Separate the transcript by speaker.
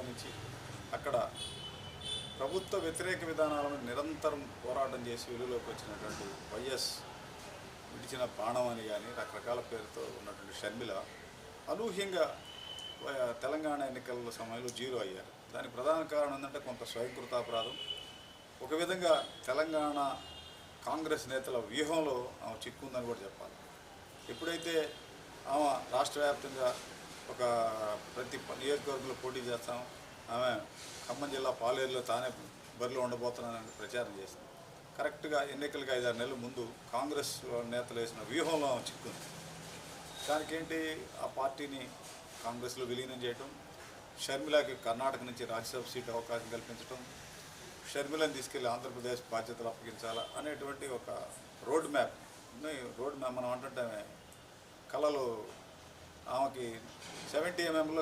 Speaker 1: నుంచి అక్కడ ప్రభుత్వ వ్యతిరేక విధానాలను నిరంతరం పోరాటం చేసి వెలుగులోకి వచ్చినటువంటి వైఎస్ విడిచిన బాణం అని కానీ రకరకాల పేరుతో ఉన్నటువంటి షర్మిల అనూహ్యంగా తెలంగాణ ఎన్నికల సమయంలో జీరో అయ్యారు. దానికి ప్రధాన కారణం ఏంటంటే కొంత స్వయంకృతాపరాధం. ఒక విధంగా తెలంగాణ కాంగ్రెస్ నేతల వ్యూహంలో ఆమె చిక్కుందని కూడా చెప్పాలి. ఎప్పుడైతే ఆమె రాష్ట్ర వ్యాప్తంగా ఒక ప్రతి నియోజకవర్గంలో పోటీ చేస్తాం, ఆమె ఖమ్మం జిల్లా పాలేరులో తానే బరిలో ఉండబోతున్నానని ప్రచారం చేసింది. కరెక్ట్గా ఎన్నికలకు 5-6 నెలల ముందు కాంగ్రెస్ నేతలు వేసిన వ్యూహంలో ఆమె చిక్కుంది. దానికేంటి, ఆ పార్టీని కాంగ్రెస్లో విలీనం చేయటం, షర్మిలకి కర్ణాటక నుంచి రాజ్యసభ సీటు అవకాశం కల్పించడం, షర్మిలను తీసుకెళ్లి ఆంధ్రప్రదేశ్ బాధ్యతలు అప్పగించాలా అనేటువంటి ఒక రోడ్ మ్యాప్ మనం అంటుంటే కళలో ఆమెకి 70 mm